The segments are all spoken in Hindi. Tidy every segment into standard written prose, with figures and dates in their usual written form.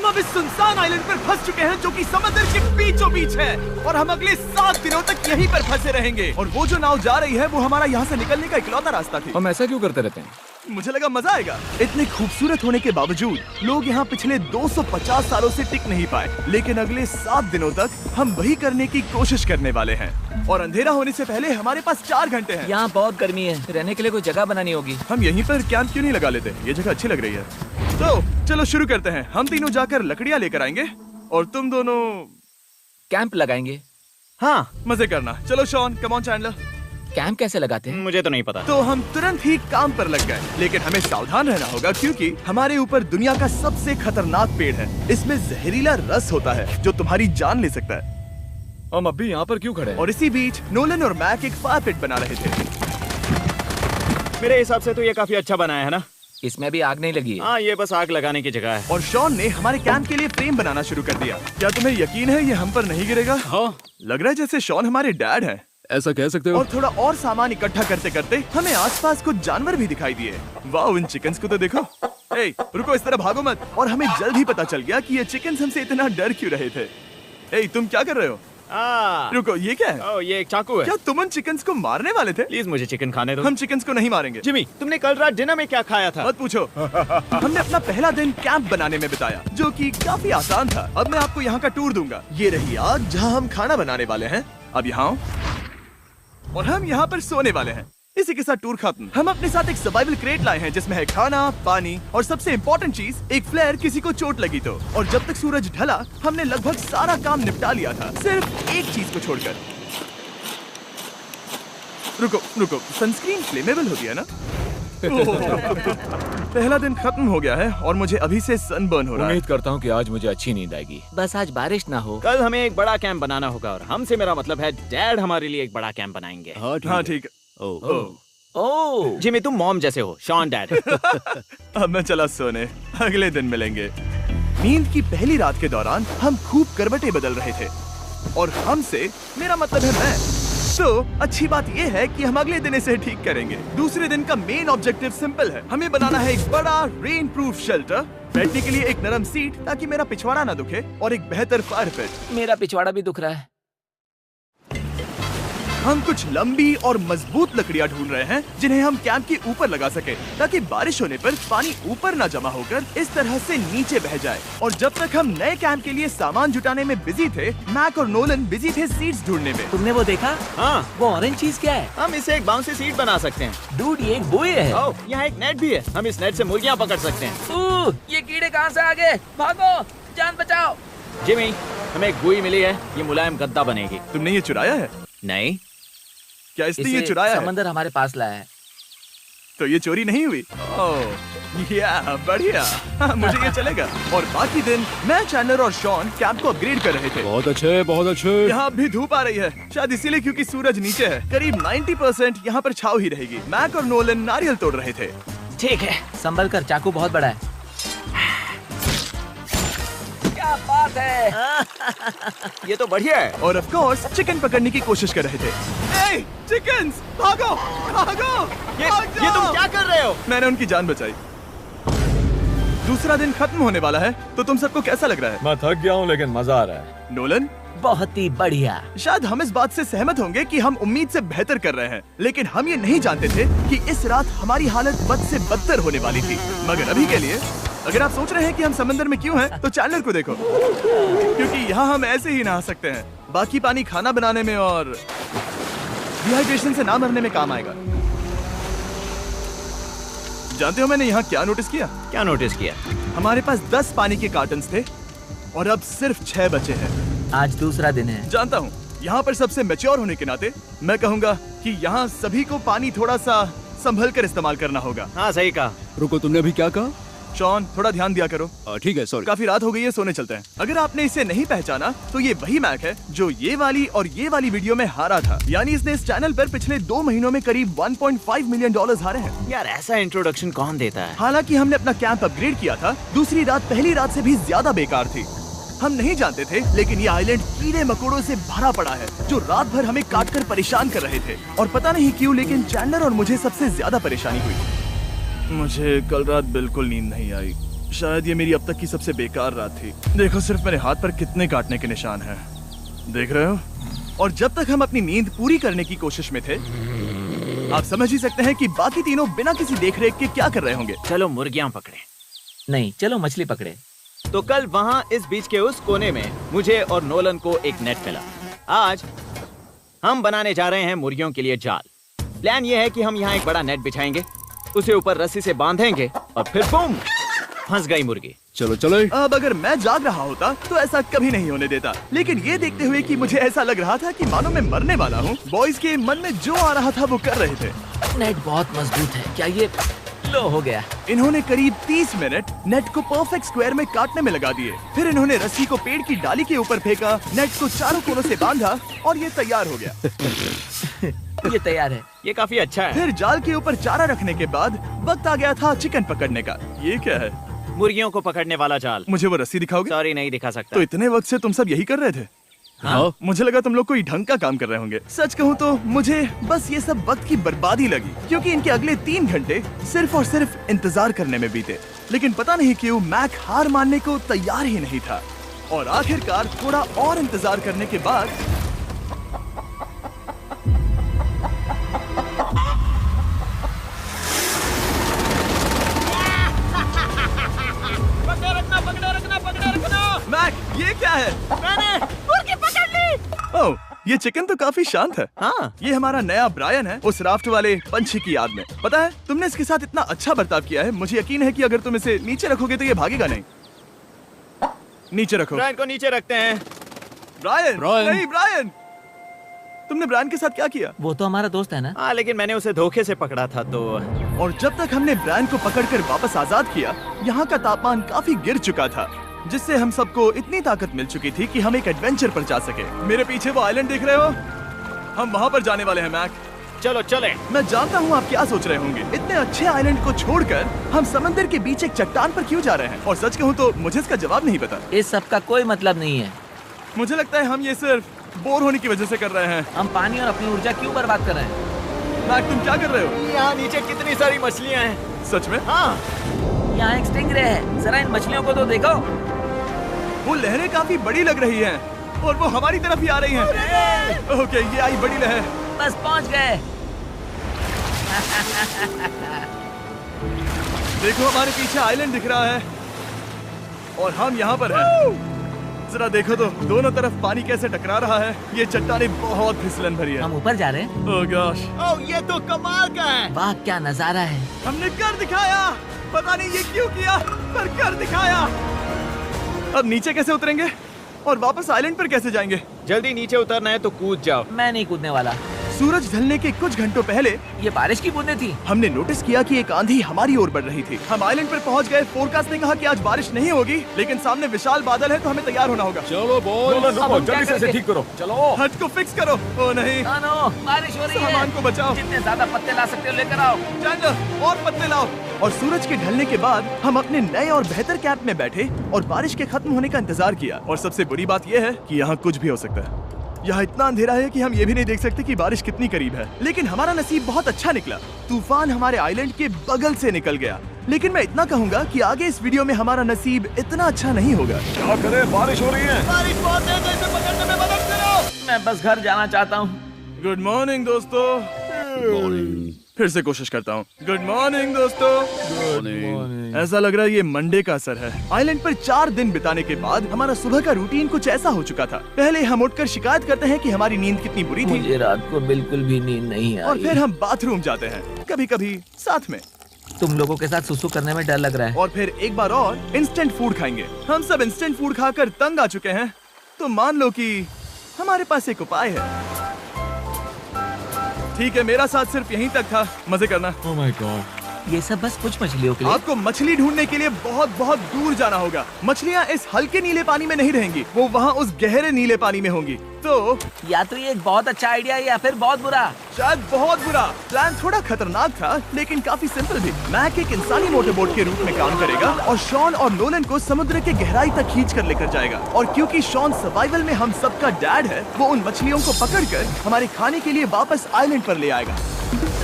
हम अब इस सुनसान आइलैंड पर फंस चुके हैं जो कि समुद्र के बीचों बीच है और हम अगले 7 दिनों तक यहीं पर फंसे रहेंगे। और वो जो नाव जा रही है वो हमारा यहाँ से निकलने का इकलौता रास्ता थी। हम ऐसा क्यों करते रहते हैं? मुझे लगा मजा आएगा। इतने खूबसूरत होने के बावजूद लोग यहाँ पिछले 250 सालों से टिक नहीं पाए, लेकिन अगले 7 दिनों तक हम वही करने की कोशिश करने वाले हैं। और अंधेरा होने से पहले हमारे पास 4 घंटे हैं। यहाँ बहुत गर्मी है, रहने के लिए कोई जगह बनानी होगी। हम यहीं पर कैंप क्यों नहीं लगा लेते? ये जगह अच्छी लग रही है। तो चलो शुरू करते हैं। हम तीनों जाकर लकड़ियाँ लेकर आएंगे और तुम दोनों कैंप लगाएंगे। हाँ, मजे करना। चलो Shawn, come on Chandler. Camp कैसे लगाते हैं? मुझे तो नहीं पता। तो हम तुरंत ही काम पर लग गए, लेकिन हमें सावधान रहना होगा क्योंकि हमारे ऊपर दुनिया का सबसे खतरनाक पेड़ है। इसमें जहरीला रस होता है जो तुम्हारी जान ले सकता है। हम अभी यहाँ पर क्यों खड़े हैं? और इसी बीच नोलन और मैक एक फायर पिट बना रहे थे। मेरे हिसाब से तो ये काफी अच्छा बनाया है ना? इसमें भी आग नहीं लगी है। हाँ, ये बस आग लगाने की जगह है। और शॉन ने हमारे कैंप के लिए फ्रेम बनाना शुरू कर दिया। क्या तुम्हें यकीन है ये हम पर नहीं गिरेगा? हाँ। लग रहा है जैसे शॉन हमारे डैड हैं। ऐसा कह सकते हो? और थोड़ा और सामान इकट्ठा करते करते हमें आसपास कुछ जानवर भी दिखाई दिए। वाह, इन चिकन्स को तो देखो। ए, रुको, इस तरह भागो मत। और हमें जल्द ही पता चल गया कि ये चिकन्स हमसे इतना डर क्यों रहे थे। ए, तुम क्या कर रहे हो? रुको, ये क्या है? ये एक चाकू है। क्या तुम उन चिकन्स को मारने वाले थे? प्लीज मुझे चिकन खाने दो। हम चिकन्स को नहीं मारेंगे। जिमी, तुमने कल रात डिनर में क्या खाया था? मत पूछो। हमने अपना पहला दिन कैंप बनाने में बिताया, जो कि काफी आसान था। अब मैं आपको यहाँ का टूर दूंगा। ये रही आग जहाँ हम खाना बनाने वाले हैं। अब यहाँ आओ। और हम यहाँ पर सोने वाले हैं। इसी के साथ टूर खत्म। हम अपने साथ एक सर्वाइवल क्रेट लाए हैं जिसमें है खाना, पानी और सबसे इम्पोर्टेंट चीज, एक फ्लेयर किसी को चोट लगी तो। और जब तक सूरज ढला हमने लगभग सारा काम निपटा लिया था, सिर्फ एक चीज को छोड़कर। रुको, सनस्क्रीन फ्लेमेबल होती है ना? पहला दिन खत्म हो गया है और मुझे अभी से सनबर्न हो रहा है। उम्मीद करता हूँ कि आज मुझे अच्छी नींद आएगी। बस आज बारिश ना हो। कल हमें एक बड़ा कैंप बनाना होगा और हमसे मेरा मतलब है डैड हमारे लिए एक बड़ा कैंप बनाएंगे। हाँ ठीक है। ओह, जिमी, तुम मॉम जैसे हो, शॉन डैड। अब मैं चला सोने, अगले दिन मिलेंगे। नींद की पहली रात के दौरान हम खूब करवटें बदल रहे थे और हमसे मेरा मतलब है मैं। तो अच्छी बात यह है कि हम अगले दिन इसे ठीक करेंगे। दूसरे दिन का मेन ऑब्जेक्टिव सिंपल है। हमें बनाना है एक बड़ा रेन प्रूफ शेल्टर, बैठने के लिए एक नरम सीट ताकि मेरा पिछवाड़ा ना दुखे और एक बेहतर फायर पिट। मेरा पिछवाड़ा भी दुख रहा है। हम कुछ लंबी और मजबूत लकड़ियां ढूंढ रहे हैं जिन्हें हम कैंप के ऊपर लगा सके ताकि बारिश होने पर पानी ऊपर न जमा होकर इस तरह से नीचे बह जाए। और जब तक हम नए कैंप के लिए सामान जुटाने में बिजी थे, मैक और नोलन बिजी थे सीड्स ढूंढने में। तुमने वो देखा? हाँ, वो ऑरेंज चीज क्या है? हम इसे एक बाउंसी सीट बना सकते हैं। डूड, ये एक बुए है। यहाँ एक नेट भी है, हम इस नेट से मुर्गियाँ पकड़ सकते हैं। ये कीड़े कहाँ से आ गए? भागो, जान बचाओ। जिमी, हमें एक बुई मिली है, ये मुलायम गद्दा बनेगी। तुमने ये चुराया है? नहीं। क्या इसने ये चुराया है? समंदर हमारे पास लाया है। तो ये चोरी नहीं हुई? ओह, या बढ़िया। मुझे ये चलेगा। और बाकी दिन मैं, चैंडलर और शॉन कैंप को अपग्रेड कर रहे थे। बहुत अच्छे, बहुत अच्छे। यहाँ भी धूप आ रही है, शायद इसीलिए क्योंकि सूरज नीचे है। करीब 90% यहाँ पर छाव ही रहेगी। मैक और नोलन नारियल तोड़ रहे थे। ठीक है, संभल कर, चाकू बहुत बड़ा है। क्या बात है। ये तो बढ़िया है। और ऑफ कोर्स चिकन पकड़ने की कोशिश कर रहे थे। ए, चिकन्स, भागो, भागो, ये तुम क्या कर रहे हो? मैंने उनकी जान बचाई। दूसरा दिन खत्म होने वाला है, तो तुम सबको कैसा लग रहा है? मैं थक गया हूँ लेकिन मजा आ रहा है। नोलन? बहुत ही बढ़िया। शायद हम इस बात से सहमत होंगे कि हम उम्मीद से बेहतर कर रहे हैं, लेकिन हम ये नहीं जानते थे कि इस रात हमारी हालत बद से बदतर होने वाली थी। मगर अभी के लिए, अगर आप सोच रहे हैं कि हम समंदर में क्यों हैं, तो चैंडलर को देखो, क्योंकि यहाँ हम ऐसे ही नहा सकते हैं। बाकी पानी खाना बनाने में और डिहाइड्रेशन से ना मरने में काम आएगा। जानते हो मैंने यहाँ क्या नोटिस किया? क्या नोटिस किया? हमारे पास 10 पानी के कार्टन्स थे और अब सिर्फ 6 बचे हैं। आज दूसरा दिन है। जानता हूँ, यहाँ पर सबसे मैच्योर होने के नाते मैं कहूँगा कि यहाँ सभी को पानी थोड़ा सा संभल कर इस्तेमाल करना होगा। हाँ, सही कहा। रुको, तुमने अभी क्या कहा? शॉन, थोड़ा ध्यान दिया करो। ठीक है, सॉरी। काफी रात हो गई है, सोने चलते हैं। अगर आपने इसे नहीं पहचाना तो ये वही मैक है जो ये वाली और ये वाली वीडियो में हारा था। यानी इसने इस चैनल पर पिछले 2 महीनों में करीब $1.5 मिलियन हारे हैं। यार, ऐसा इंट्रोडक्शन कौन देता है? हालांकि हमने अपना कैंप अपग्रेड किया था, दूसरी रात पहली रात से भी ज्यादा बेकार थी। हम नहीं जानते थे, लेकिन ये आइलैंड कीड़े मकोड़ों से भरा पड़ा है जो रात भर हमें काटकर परेशान कर रहे थे। और पता नहीं क्यों, लेकिन चैंडलर और मुझे सबसे ज्यादा परेशानी हुई। मुझे कल रात बिल्कुल नींद नहीं आई। शायद ये मेरी अब तक की सबसे बेकार रात थी। देखो सिर्फ मेरे हाथ पर कितने काटने के निशान हैं। देख रहे हो? और जब तक हम अपनी नींद पूरी करने की कोशिश में थे, आप समझ ही सकते हैं कि बाकी तीनों बिना किसी देखरेख के क्या कर रहे होंगे। चलो मुर्गियां पकड़े। नहीं, चलो मछली पकड़े। तो कल वहाँ इस बीच के उस कोने में मुझे और नोलन को एक नेट मिला। आज हम बनाने जा रहे हैं मुर्गियों के लिए जाल। प्लान ये है कि हम यहाँ एक बड़ा नेट बिछाएंगे, उसे ऊपर रस्सी से बांधेंगे और फिर बूम, फंस गई मुर्गी। चलो चलो। अब अगर मैं जाग रहा होता तो ऐसा कभी नहीं होने देता, लेकिन ये देखते हुए कि मुझे ऐसा लग रहा था कि मानो मैं मरने वाला हूँ, बॉयज के मन में जो आ रहा था वो कर रहे थे। नेट बहुत मजबूत है। क्या ये लो हो गया? इन्होंने करीब 30 मिनट नेट को परफेक्ट स्क्वायर में काटने में लगा दिए। फिर इन्होंने रस्सी को पेड़ की डाली के ऊपर फेंका, नेट को चारों कोनों से बांधा और ये तैयार हो गया। ये तैयार है। ये काफी अच्छा है। फिर जाल के ऊपर चारा रखने के बाद वक्त आ गया था चिकन पकड़ने का। ये क्या है? मुर्गियों को पकड़ने वाला जाल। मुझे वो रस्सी दिखाओगे? सॉरी, नहीं दिखा सकता। तो इतने वक्त से तुम सब यही कर रहे थे? हाँ। मुझे लगा तुम लोग कोई ढंग का काम कर रहे होंगे। सच कहूँ तो मुझे बस ये सब वक्त की बर्बादी लगी, क्योंकि इनके अगले 3 घंटे सिर्फ और सिर्फ इंतजार करने में बीते। लेकिन पता नहीं क्यों मैक हार मानने को तैयार ही नहीं था, और आखिरकार थोड़ा और इंतजार करने के बाद मैक, ये क्या है? मैंने मुर्गी पकड़ ली। ओह, ये चिकन तो काफी शांत है। हाँ। ये हमारा नया ब्रायन है, उस राफ्ट वाले पंछी की याद में। पता है, तुमने इसके साथ इतना अच्छा बर्ताव किया है, मुझे यकीन है कि अगर तुम इसे नीचे रखोगे तो ये भागेगा नहीं। नीचे रखो। ब्रायन को नीचे रखते हैं। Brian, Brian. नहीं ब्रायन। तुमने ब्रायन के साथ क्या किया? वो तो हमारा दोस्त है ना। हाँ, लेकिन मैंने उसे धोखे से पकड़ा था तो। और जब तक हमने ब्रायन को पकड़कर वापस आजाद किया, यहाँ का तापमान काफी गिर चुका था, जिससे हम सबको इतनी ताकत मिल चुकी थी कि हम एक एडवेंचर पर जा सके। मेरे पीछे वो आइलैंड देख रहे हो? हम वहाँ पर जाने वाले हैं मैक। चलो चले। मैं जानता हूँ आप क्या सोच रहे होंगे, इतने अच्छे आइलैंड को छोड़कर हम समंदर के बीच एक चट्टान पर क्यों जा रहे हैं? और सच कहूँ तो मुझे इसका जवाब नहीं पता। इस सब का कोई मतलब नहीं है। मुझे लगता है हम ये सिर्फ बोर होने की वजह से कर रहे हैं। हम पानी और अपनी ऊर्जा क्यों बर्बाद कर रहे हैं? मैक, तुम क्या कर रहे हो? यहाँ नीचे कितनी सारी मछलियाँ हैं। सच में? हाँ। यहाँ एक स्टिंगरे है, जरा इन मछलियों को तो देखो। वो लहरें काफी बड़ी लग रही हैं और वो हमारी तरफ ही आ रही हैं। ओके, ये आई बड़ी लहर। बस पहुँच गए। देखो हमारे पीछे आइलैंड दिख रहा है और हम यहाँ पर हैं। जरा देखो तो दोनों तरफ पानी कैसे टकरा रहा है। ये चट्टानें बहुत फिसलन भरी है। हम ऊपर जा रहे हैं। ओह गॉश, ओह, ये तो कमाल का है। वाह, क्या नजारा है। हमने कर दिखाया। पता नहीं ये क्यों किया, पर कर दिखाया। अब नीचे कैसे उतरेंगे और वापस आइलैंड पर कैसे जाएंगे? जल्दी नीचे उतरना है तो कूद जाओ। मैं नहीं कूदने वाला। सूरज ढलने के कुछ घंटों पहले ये बारिश की बूंदें थी। हमने नोटिस किया कि एक आंधी हमारी ओर बढ़ रही थी। हम आइलैंड पर पहुंच गए। फोरकास्ट ने कहा कि आज बारिश नहीं होगी, लेकिन सामने विशाल बादल है तो हमें तैयार होना होगा। चलो बॉयज, अब हम क्या जल्दी से इसे करेंगे? ठीक करो। चलो। हट को फिक्स करो। ओ नहीं, नो, बारिश हो रही है। सामान को बचाओ। जितने ज्यादा पत्ते ला सकते हो लेकर आओ। चैंडलर, और पत्ते लाओ। और सूरज के ढलने के बाद हम अपने नए और बेहतर कैंप में बैठे और बारिश के खत्म होने का इंतजार किया। और सबसे बुरी बात यह है कि यहाँ कुछ भी हो सकता है। यहाँ इतना अंधेरा है कि हम ये भी नहीं देख सकते कि बारिश कितनी करीब है। लेकिन हमारा नसीब बहुत अच्छा निकला। तूफान हमारे आइलैंड के बगल से निकल गया। लेकिन मैं इतना कहूँगा कि आगे इस वीडियो में हमारा नसीब इतना अच्छा नहीं होगा। क्या करें, बारिश हो रही है। बारिश बहुत तेज है, इसे पकड़ने में मदद करो। मैं बस घर जाना चाहता हूँ। गुड मॉर्निंग दोस्तों। फिर से कोशिश करता हूँ। गुड मॉर्निंग दोस्तों। ऐसा लग रहा है ये मंडे का असर है। आइलैंड पर 4 दिन बिताने के बाद हमारा सुबह का रूटीन कुछ ऐसा हो चुका था। पहले हम उठकर शिकायत करते हैं कि हमारी नींद कितनी बुरी थी, मुझे रात को बिल्कुल भी नींद नहीं और आई। फिर हम बाथरूम जाते हैं, कभी कभी साथ में, तुम लोगों के साथ सुसु करने में डर लग रहा है। और फिर एक बार और इंस्टेंट फूड खाएंगे। हम सब इंस्टेंट फूड खाकर तंग आ चुके हैं, तो मान लो कि हमारे पास एक उपाय है। ठीक है, मेरा साथ सिर्फ यहीं तक था। मजे करना। Oh my God. ये सब बस कुछ मछलियों के लिए। आपको मछली ढूंढने के लिए बहुत बहुत दूर जाना होगा। मछलियाँ इस हल्के नीले पानी में नहीं रहेंगी, वो वहाँ उस गहरे नीले पानी में होंगी। तो या तो ये एक बहुत अच्छा आइडिया है या फिर बहुत बुरा। शायद बहुत बुरा। प्लान थोड़ा खतरनाक था, लेकिन काफी सिंपल भी। मैक एक इंसानी मोटरबोट के रूप में काम करेगा और शॉन और नोलन को समुद्र के गहराई तक खींच कर लेकर जाएगा। और क्योंकि शॉन सर्वाइवल में हम सबका डैड है, वो उन मछलियों को पकड़कर हमारे खाने के लिए वापस आइलैंड पर ले आएगा।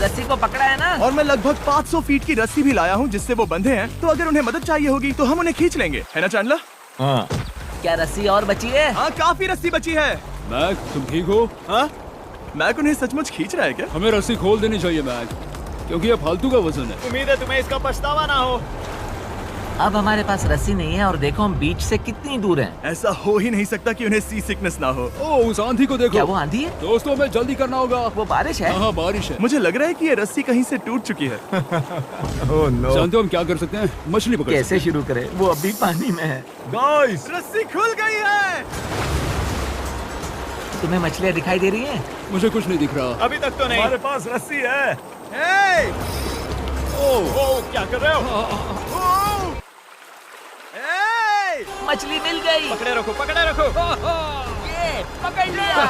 रस्सी को पकड़ा है ना? और मैं लगभग 500 फीट की रस्सी भी लाया हूँ जिससे वो बंधे हैं, तो अगर उन्हें मदद चाहिए होगी तो हम उन्हें खींच लेंगे, है ना चैंडलर? हाँ। क्या रस्सी और बची है? हाँ, काफी रस्सी बची है। मैक, तुम ठीक हो? हाँ, मैक उन्हें सचमुच खींच रहा है क्या? हमें रस्सी खोल देनी चाहिए मैक, क्योंकि ये फालतू का वजन है। उम्मीद है तुम्हें इसका पछतावा ना हो। अब हमारे पास रस्सी नहीं है और देखो हम बीच से कितनी दूर हैं। ऐसा हो ही नहीं सकता कि उन्हें सी सिकनेस ना हो। ओह, उस आंधी को देखो। क्या वो आंधी है? दोस्तों, हमें जल्दी करना होगा। वो बारिश है? हाँ, बारिश है। मुझे लग रहा है कि ये रस्सी कहीं से टूट चुकी है। Oh no. जानते हो हम क्या कर सकते हैं? मछली पकड़ कैसे शुरू करें? वो अभी पानी में है। गाइस, रस्सी खुल गई है। तुम्हें मछलियाँ दिखाई दे रही हैं? मुझे कुछ नहीं दिख रहा। अभी तक तो नहीं। हमारे पास रस्सी है। हे! ओह, क्या कर रहे हो? हे! मछली मिल गई। पकड़े रखो, पकड़े रखो। ये पकड़ लिया।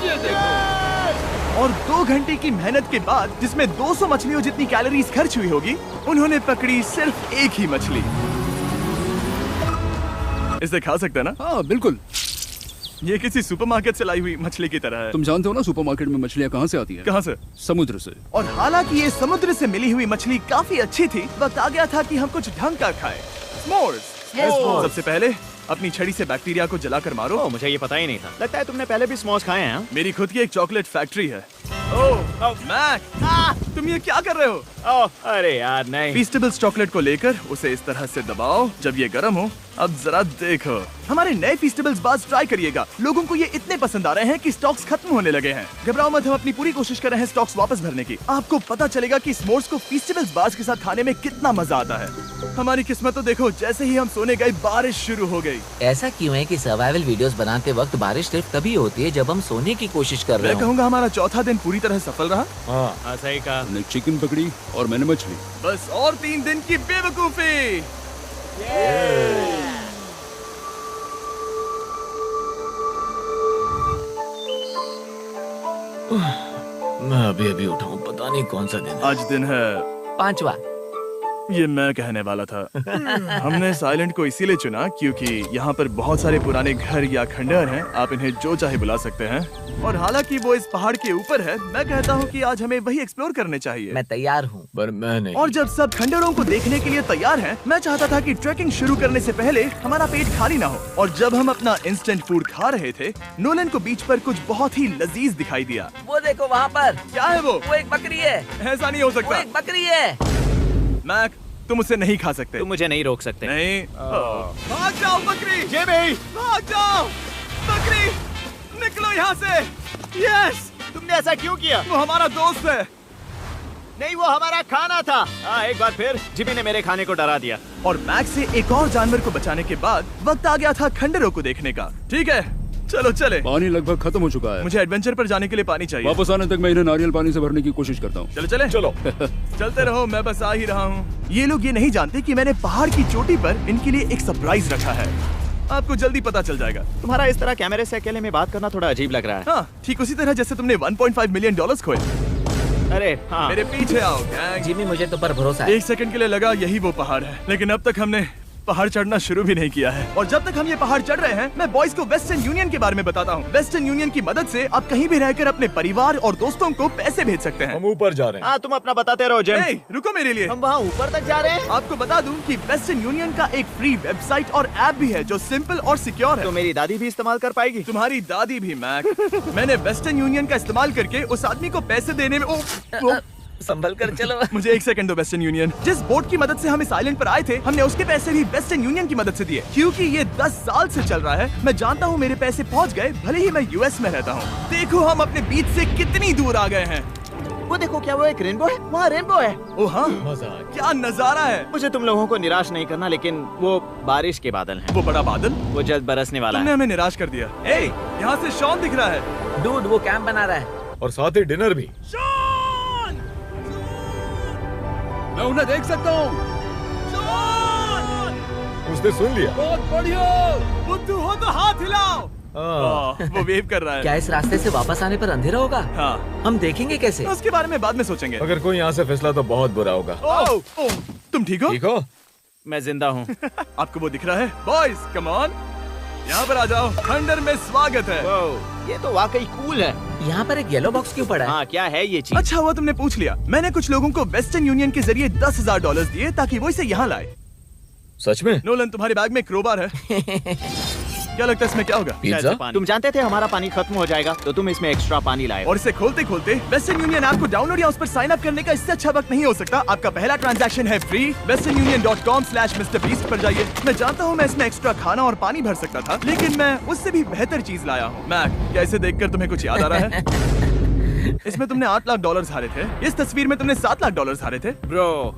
ये देखो। और 2 घंटे की मेहनत के बाद, जिसमें 200 मछलियों जितनी कैलोरीज खर्च हुई होगी, उन्होंने पकड़ी सिर्फ एक ही मछली। इसे खा सकते हैं ना? हाँ, बिल्कुल। ये किसी सुपरमार्केट से लाई हुई मछली की तरह है। तुम जानते हो ना सुपरमार्केट में मछलियाँ कहाँ से आती हैं? कहाँ से? समुद्र से। और हालांकि ये समुद्र से मिली हुई मछली काफी अच्छी थी, वक्त आ गया था कि हम कुछ ढंग का खाएं। स्मोर्स। सबसे पहले अपनी छड़ी से बैक्टीरिया को जलाकर मारो। ओह, मुझे ये पता ही नहीं था। लगता है तुमने पहले भी स्मोक्स खाए हैं। हाँ? मेरी खुद की एक चॉकलेट फैक्ट्री है। ओह मैक, तुम ये क्या कर रहे हो? ओह, अरे यार नहीं। फीस्टेबल्स चॉकलेट को लेकर उसे इस तरह से दबाओ जब ये गर्म हो। अब जरा देखो, हमारे नए फीस्टेबल्स बार्स ट्राई करिएगा। लोगों को ये इतने पसंद आ रहे हैं कि स्टॉक्स खत्म होने लगे हैं। घबराओ मत, हम अपनी पूरी कोशिश कर रहे हैं स्टॉक्स वापस भरने की। आपको पता चलेगा कि s'mores को फीस्टेबल्स बार्स के साथ खाने में कितना मजा आता है। हमारी किस्मत तो देखो, जैसे ही हम सोने गए बारिश शुरू हो गई। ऐसा क्यों है कि सर्वाइवल वीडियोस बनाते वक्त बारिश सिर्फ तभी होती है जब हम सोने की कोशिश कर रहे मैं हो? कहूँगा हमारा चौथा दिन पूरी तरह सफल रहा। हाँ, सही कहा। मैंने चिकन पकड़ी और मैंने मछली। बस और 3 दिन की बेवकूफी। मैं अभी उठा हूँ, पता नहीं कौन सा दिन। आज दिन है 5वां। ये मैं कहने वाला था। हमने साइलेंट को इसीलिए चुना क्योंकि यहाँ पर बहुत सारे पुराने घर या खंडहर हैं, आप इन्हें जो चाहे बुला सकते हैं। और हालांकि वो इस पहाड़ के ऊपर है, मैं कहता हूँ कि आज हमें वही एक्सप्लोर करने चाहिए। मैं तैयार हूँ। पर मैं नहीं। और जब सब खंडहरों को देखने के लिए तैयार हैं, मैं चाहता था कि ट्रैकिंग शुरू करने से पहले हमारा पेट खाली ना हो। और जब हम अपना इंस्टेंट फूड खा रहे थे, नोलन को बीच पर कुछ बहुत ही लजीज दिखाई दिया। वो देखो वहाँ पर। क्या है वो? वो एक बकरी है। ऐसा नहीं हो वो सकता। एक बकरी है। मैक, तुम उसे नहीं खा सकते। तुम मुझे नहीं रोक सकते। नहीं। भाग जाओ बकरी। ये भी। भाग जाओ बकरी, निकलो यहाँ से। यस, तुमने ऐसा क्यों किया? वो हमारा दोस्त है। नहीं, वो हमारा खाना था। एक बार फिर जिमी ने मेरे खाने को डरा दिया। और मैक से एक और जानवर को बचाने के बाद वक्त आ गया था खंडहरों को देखने का। ठीक है, चलो चले। पानी लगभग खत्म हो चुका है। मुझे एडवेंचर पर जाने के लिए पानी चाहिए। वापस आने तक मैं इन्हें नारियल पानी से भरने की कोशिश करता हूँ। चलो चले। चलो। चलते रहो, मैं बस आ ही रहा हूँ। ये लोग ये नहीं जानते कि मैंने पहाड़ की चोटी पर इनके लिए एक सरप्राइज रखा है। आपको जल्दी पता चल जाएगा। तुम्हारा इस तरह कैमरे से अकेले में बात करना थोड़ा अजीब लग रहा है। हाँ, ठीक उसी तरह जैसे तुमने $1.5 मिलियन खोए। अरे हाँ। मेरे पीछे आओ गैंग। जिमी, मुझे तो पर भरोसा है। 1 सेकंड के लिए लगा यही वो पहाड़ है, लेकिन अब तक हमने पहाड़ चढ़ना शुरू भी नहीं किया है। और जब तक हम ये पहाड़ चढ़ रहे हैं, मैं बॉयज को वेस्टर्न यूनियन के बारे में बताता हूँ। वेस्टर्न यूनियन की मदद से आप कहीं भी रहकर अपने परिवार और दोस्तों को पैसे भेज सकते हैं। हम ऊपर जा रहे हैं। हाँ, तुम अपना बताते रहो जिम। ए, रुको मेरे लिए। हम वहाँ ऊपर तक जा रहे हैं। आपको बता दूं कि वेस्टर्न यूनियन का एक फ्री वेबसाइट और ऐप भी है जो सिंपल और सिक्योर है। तो मेरी दादी भी इस्तेमाल कर पाएगी। तुम्हारी दादी भी मैक। मैंने वेस्टर्न यूनियन का इस्तेमाल करके उस आदमी को पैसे देने में संभल कर चलो। मुझे 1 सेकंड दो। वेस्टर्न यूनियन, जिस बोट की मदद से हम इस आइलैंड पर आए थे, हमने उसके पैसे भी वेस्टर्न यूनियन की मदद से दिए। क्योंकि ये 10 साल से चल रहा है, मैं जानता हूँ मेरे पैसे पहुँच गए, भले ही मैं यूएस में रहता हूँ। देखो हम अपने बीच से कितनी दूर आ गए हैं। वो देखो, क्या वो एक रेनबो है? वहाँ रेनबो है। ओ हाँ, मजा। क्या नजारा है। मुझे तुम लोगों को निराश नहीं करना, लेकिन वो बारिश के बादल हैं। वो बड़ा बादल, वो जल्द बरसने वाला तुमने है। हमें निराश कर दिया। ए, यहाँ से शॉन दिख रहा है। डूड, वो कैंप बना रहा है। और साथ ही डिनर भी। शॉन! मैं उन्हें देख सकता हूँ। शॉन! उसने सुन लिया। बहुत बढ़िया। बुद्धू हो तो हाथ हिलाओ। वो वेव कर रहा है। क्या इस रास्ते से वापस आने पर अंधेरा होगा? हाँ, हम देखेंगे कैसे? उसके बारे में बाद में सोचेंगे। अगर कोई यहाँ से फिसला तो बहुत बुरा होगा। तुम ठीक हो? ठीक हो? मैं जिंदा हूँ। आपको वो दिख रहा है? Boys, come on. यहाँ पर आ जाओ, खंडर में स्वागत है। वाओ, ये तो वाकई कूल है। यहाँ पर एक येलो बॉक्स क्यों पड़ा है? हाँ, क्या है ये चीज? अच्छा हुआ तुमने पूछ लिया। मैंने कुछ लोगों को वेस्टर्न यूनियन के जरिए $10,000 दिए ताकि वो इसे यहाँ लाए। सच में? नोलन, तुम्हारे बैग में क्रोबार है। क्या लगता है इसमें क्या होगा? पिज्जा? तुम जानते थे हमारा पानी खत्म हो जाएगा, तो तुम इसमें एक्स्ट्रा पानी लाए। और इसे खोलते खोलते वेस्टर्न यूनियन ऐप को डाउनलोड या उस पर साइन अप करने का इससे अच्छा वक्त नहीं हो सकता। आपका पहला ट्रांजैक्शन है फ्री। westernunion.com/MrBeast पर जाइए। मैं जानता हूँ मैं इसमें एक्स्ट्रा खाना और पानी भर सकता था, लेकिन मैं उससे भी बेहतर चीज लाया हूँ। मैक, क्या इसे देखकर तुम्हें कुछ याद आ रहा है? इसमें तुमने $8 लाख हारे थे। इस तस्वीर में तुमने $7 लाख हारे थे। ब्रो,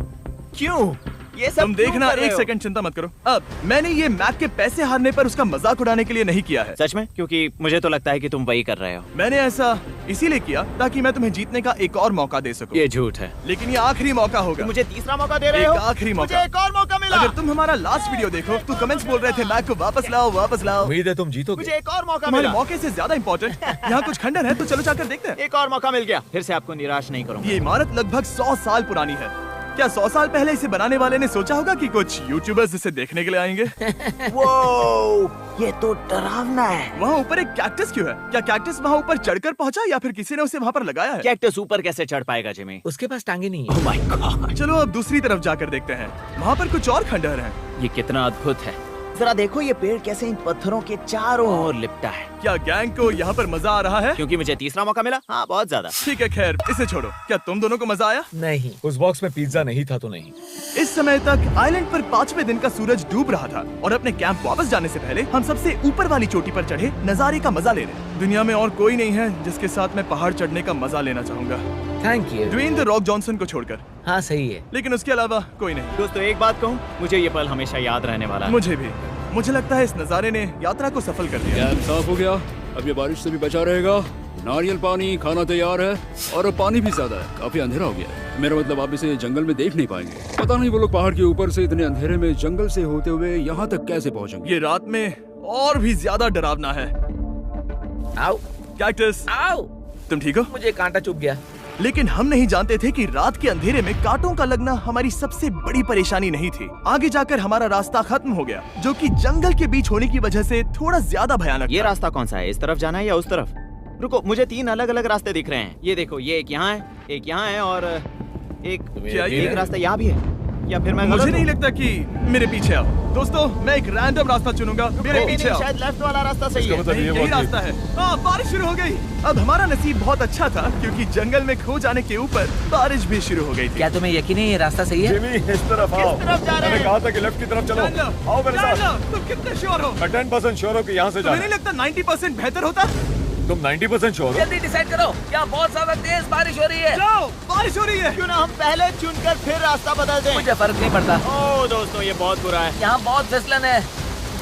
क्यों? ये सब तुम क्यों देखना, कर रहे एक हो? सेकंड चिंता मत करो। अब मैंने ये मैक के पैसे हारने पर उसका मजाक उड़ाने के लिए नहीं किया है। सच में? क्योंकि मुझे तो लगता है कि तुम वही कर रहे हो। मैंने ऐसा इसीलिए किया ताकि मैं तुम्हें जीतने का एक और मौका दे सकूं। ये झूठ है। लेकिन ये आखिरी मौका होगा। तुम मुझे तीसरा मौका दे रहे एक हो? आखिरी मौका। मुझे एक और मौका मिला। अगर तुम हमारा लास्ट वीडियो देखो तो कमेंट्स बोल रहे थे मैक को वापस लाओ, वापस लाओ। उम्मीद है तुम जीतोगे। मुझे एक और मौका तुम्हारे मिला। मौके से ज्यादा इम्पोर्टेंट यहाँ कुछ खंडर है, तो चलो जाकर देखते हैं। एक और मौका मिल गया। फिर से आपको निराश नहीं करूंगा। ये इमारत लगभग 100 साल पुरानी है। क्या 100 साल पहले इसे बनाने वाले ने सोचा होगा कि कुछ यूट्यूबर्स इसे देखने के लिए आएंगे? वो ये तो डरावना है। वहाँ ऊपर एक कैक्टस क्यों है? क्या कैक्टस वहाँ ऊपर चढ़कर पहुँचा या फिर किसी ने उसे वहाँ पर लगाया है? कैक्टस ऊपर कैसे चढ़ पाएगा जिमी? उसके पास टांगे नहीं ओह है। माय गॉड, चलो अब दूसरी तरफ जाकर देखते हैं। वहाँ पर कुछ और खंडहर हैं। ये कितना अद्भुत है। जरा देखो ये पेड़ कैसे इन पत्थरों के चारों ओर लिपटा है। क्या गैंग को यहाँ पर मजा आ रहा है? क्योंकि मुझे तीसरा मौका मिला। हाँ, बहुत ज्यादा। ठीक है, खैर इसे छोड़ो। क्या तुम दोनों को मजा आया? नहीं। उस बॉक्स में पिज्जा नहीं था तो नहीं। इस समय तक आइलैंड पर 5वें दिन का सूरज डूब रहा था और अपने कैंप वापस जाने से पहले हम सबसे ऊपर वाली चोटी पर चढ़े नजारे का मजा ले रहे। दुनिया में और कोई नहीं है जिसके साथ मैं पहाड़ चढ़ने का मजा लेना चाहूंगा, thank you. Dwayne the Rock Johnson को छोड़कर। हाँ सही है। लेकिन उसके अलावा कोई नहीं। दोस्तों, एक बात कहूँ, मुझे ये पल हमेशा याद रहने वाला है। मुझे भी। मुझे लगता है इस नजारे ने यात्रा को सफल कर दिया। कैंप साफ हो गया, अब ये बारिश से भी बचा रहेगा। नारियल पानी, खाना तैयार है और अब पानी भी ज्यादा है। काफी अंधेरा हो गया है। मेरा मतलब आप इसे जंगल में देख नहीं पाएंगे। पता नहीं वो लोग पहाड़ के ऊपर से इतने अंधेरे में जंगल से होते हुए यहाँ तक कैसे पहुँचेंगे। ये रात में और भी ज्यादा डरावना है। आओ कैक्टस, आओ। तुम ठीक हो? मुझे कांटा चुभ गया। लेकिन हम नहीं जानते थे कि रात के अंधेरे में कांटों का लगना हमारी सबसे बड़ी परेशानी नहीं थी। आगे जाकर हमारा रास्ता खत्म हो गया, जो कि जंगल के बीच होने की वजह से थोड़ा ज्यादा भयानक ये था। रास्ता कौन सा है? इस तरफ जाना है या उस तरफ? रुको, मुझे 3 अलग अलग रास्ते दिख रहे हैं। ये देखो, ये एक यहाँ है, एक यहाँ है और एक क्या ये एक रास्ता यहाँ भी है। या फिर मैं मुझे गलत नहीं हूँ? लगता कि मेरे पीछे आओ। दोस्तों, मैं एक रैंडम रास्ता चुनूंगा। मेरे नहीं, पीछे नहीं, आओ। शायद लेफ्ट वाला रास्ता सही है। नहीं, यही रास्ता है। हाँ, बारिश शुरू हो गई। अब हमारा नसीब बहुत अच्छा था क्योंकि जंगल में खो जाने के ऊपर बारिश भी शुरू हो गई थी। क्या तुम्हें यकीन है ये रास्ता सही है? जिमी, इस तरफ आओ। किस तरफ जा रहे हैं? मैंने कहा था कि लेफ्ट की तरफ चलो। आओ मेरे साथ। तुम कितने श्योर हो? मैं 10% श्योर हूँ कि यहाँ से तुम्हें जाना नहीं है। लगता 90% बेहतर होता? तुम 90% श्योर हो? जल्दी डिसाइड करो। यहाँ बहुत ज्यादा तेज बारिश हो रही है। जाओ, बारिश हो रही है। क्यों ना हम पहले चुनकर फिर रास्ता बदल दें? मुझे फर्क नहीं पड़ता। ओह दोस्तों, ये बहुत बुरा है। यहाँ बहुत फिसलन है।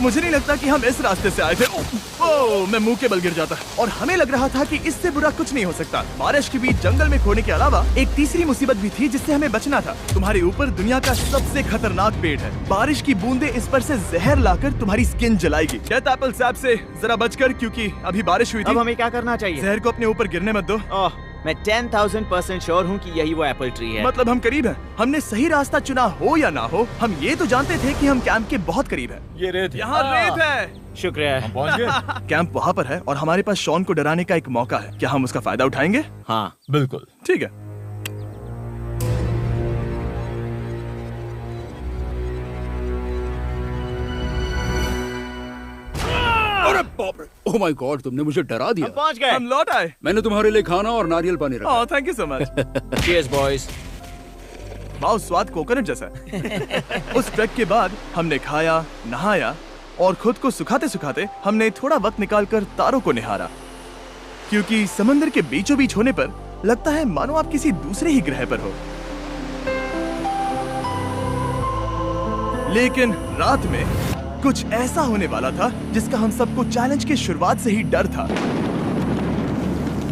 मुझे नहीं लगता कि हम इस रास्ते से आए थे। ओह, मैं मुंह के बल गिर जाता। और हमें लग रहा था कि इससे बुरा कुछ नहीं हो सकता। बारिश के बीच जंगल में खोने के अलावा एक तीसरी मुसीबत भी थी जिससे हमें बचना था। तुम्हारे ऊपर दुनिया का सबसे खतरनाक पेड़ है। बारिश की बूंदें इस पर से जहर लाकर तुम्हारी स्किन जलाएगी। डेथ एप्पल सैप से जरा बचकर, क्योंकि अभी बारिश हुई अब थी। हमें क्या करना चाहिए? जहर को अपने ऊपर गिरने मत दो। ओह, मैं 10,000% श्योर हूँ कि यही वो एप्पल ट्री है। मतलब हम करीब हैं। हमने सही रास्ता चुना हो या ना हो, हम ये तो जानते थे कि हम कैंप के बहुत करीब हैं। ये रेत है। यहाँ रेत है। शुक्रिया है। पहुँच गए? कैंप वहाँ पर है और हमारे पास शॉन को डराने का एक मौका है। क्या हम उसका फायदा उठाएंगे? हाँ, बिल्कुल। ठीक है। अरे बाप रे, ओह माय गॉड, तुमने मुझे डरा दिया। हम पहुँच गए। हम लौट आए। मैंने तुम्हारे लिए खाना और नारियल पानी रखा। Oh, thank you so much. Cheers boys. वाह, स्वाद कोकोनट जैसा है। उस ट्रैक के बाद हमने खाया, नहाया और खुद को सुखाते सुखाते हमने थोड़ा वक्त निकालकर तारों को निहारा, क्योंकि समंदर के बीचों बीच होने पर लगता है मानो आप किसी दूसरे ही ग्रह पर हो। लेकिन रात में कुछ ऐसा होने वाला था जिसका हम सबको चैलेंज के शुरुआत से ही डर था।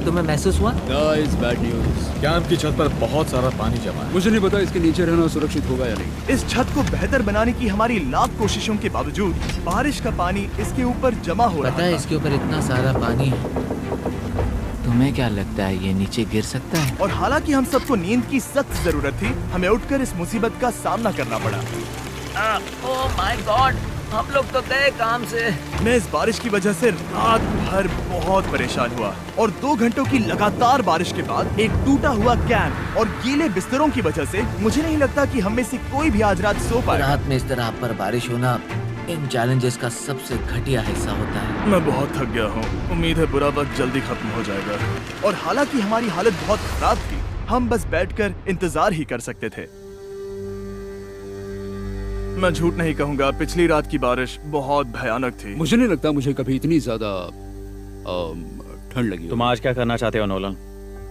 तुम्हें महसूस हुआ? Guys, bad news. कैंप की छत पर बहुत सारा पानी जमा है। मुझे नहीं पता इसके नीचे रहना सुरक्षित होगा या नहीं। इस छत को बेहतर बनाने की हमारी लाख कोशिशों के बावजूद बारिश का पानी इसके ऊपर जमा हो रहा पता है था। इसके ऊपर इतना सारा पानी है। तुम्हें क्या लगता है ये नीचे गिर सकता है? और हालांकि हम सबको नींद की सख्त जरूरत थी, हमें उठकर इस मुसीबत का सामना करना पड़ा। ओह माय गॉड, हम लोग तो गए काम से। मैं इस बारिश की वजह से रात भर बहुत परेशान हुआ और 2 घंटों की लगातार बारिश के बाद एक टूटा हुआ कैंप और गीले बिस्तरों की वजह से मुझे नहीं लगता कि हम में से कोई भी आज रात सो पाएगा। रात में इस तरह पर बारिश होना इन चैलेंजेस का सबसे घटिया हिस्सा होता है। मैं बहुत थक गया हूँ। उम्मीद है बुरा वक्त जल्दी खत्म हो जाएगा। और हालांकि हमारी हालत बहुत खराब थी, हम बस बैठकर इंतजार ही कर सकते थे। मैं झूठ नहीं कहूँगा, पिछली रात की बारिश बहुत भयानक थी। मुझे नहीं लगता मुझे कभी इतनी ज्यादा ठंड लगी। तुम आज क्या करना चाहते हो नोलन?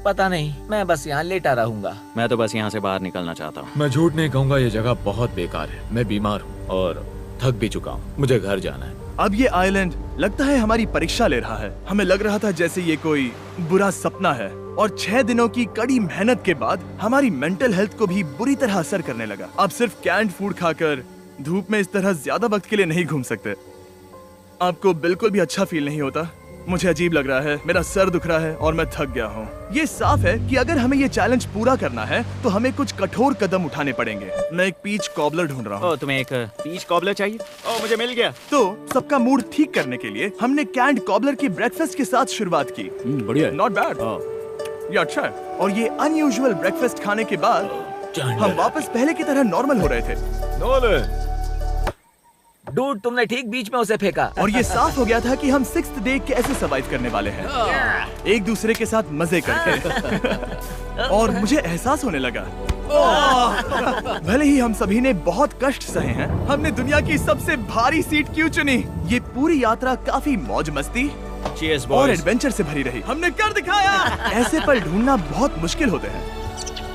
पता नहीं, मैं बस यहाँ लेटा रहूंगा। मैं तो बस यहाँ से बाहर निकलना चाहता हूँ। मैं झूठ नहीं कहूंगा, ये जगह बहुत बेकार है। मैं बीमार हूँ और थक भी चुका हूँ। मुझे घर जाना है। अब ये आइलैंड लगता है हमारी परीक्षा ले रहा है। हमें लग रहा था जैसे ये कोई बुरा सपना है और 6 दिनों की कड़ी मेहनत के बाद हमारी मेंटल हेल्थ को भी बुरी तरह असर करने लगा। अब सिर्फ कैंड फूड खाकर धूप में इस तरह ज्यादा वक्त के लिए नहीं घूम सकते। आपको बिल्कुल भी अच्छा फील नहीं होता? मुझे अजीब लग रहा है, मेरा सर दुख रहा है और मैं थक गया हूँ। ये साफ है कि अगर हमें ये चैलेंज पूरा करना है तो हमें कुछ कठोर कदम उठाने पड़ेंगे। मैं एक पीच कॉबलर ढूंढ रहा हूँ। ओ, तुम्हें एक पीच कॉबलर चाहिए? ओ, मुझे मिल गया। तो सबका मूड ठीक करने के लिए हमने कैंड कॉबलर की ब्रेकफास्ट के साथ शुरुआत की। बढ़िया है। नॉट बैड, ये अच्छा है। और ये अनयूजुअल ब्रेकफास्ट खाने के बाद हम वापस पहले की तरह नॉर्मल हो रहे थे। नोलन, डूड, तुमने ठीक बीच में उसे फेंका। और ये साफ हो गया था कि हम 6th डे कैसे सर्वाइव करने वाले हैं, एक दूसरे के साथ मजे करके। और मुझे एहसास होने लगा, भले ही हम सभी ने बहुत कष्ट सहे हैं, हमने दुनिया की सबसे भारी सीट क्यों चुनी। ये पूरी यात्रा काफी मौज मस्ती Cheers, और boys. एडवेंचर से भरी रही। हमने कर दिखाया। ऐसे पल ढूंढना बहुत मुश्किल होते हैं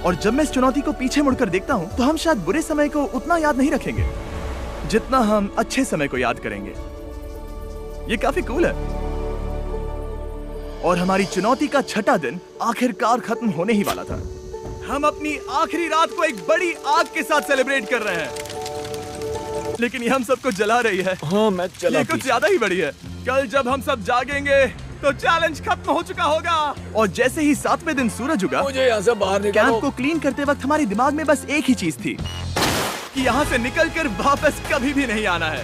और जब मैं इस चुनौती को पीछे मुड़कर देखता हूँ तो हम शायद बुरे समय को उतना याद नहीं रखेंगे जितना हम अच्छे समय को याद करेंगे। ये काफी कूल है। और हमारी चुनौती का 6ठा दिन आखिरकार खत्म होने ही वाला था। हम अपनी आखिरी रात को एक बड़ी आग के साथ सेलिब्रेट कर रहे हैं, लेकिन ये हम सबको जला रही है। हाँ मैं चला। ये कुछ ज्यादा ही बड़ी है। कल जब हम सब जागेंगे तो चैलेंज खत्म हो चुका होगा। और जैसे ही 7वें दिन सूरज उगा, मुझे यहाँ से बाहर कैंप निकालो। को क्लीन करते वक्त हमारे दिमाग में बस एक ही चीज थी कि यहाँ से निकलकर वापस कभी भी नहीं आना है।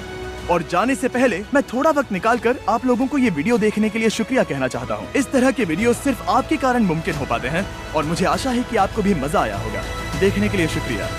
और जाने से पहले मैं थोड़ा वक्त निकालकर आप लोगों को ये वीडियो देखने के लिए शुक्रिया कहना चाहता हूँ। इस तरह के वीडियो सिर्फ आपके कारण मुमकिन हो पाते हैं और मुझे आशा है कि आपको भी मजा आया होगा। देखने के लिए शुक्रिया।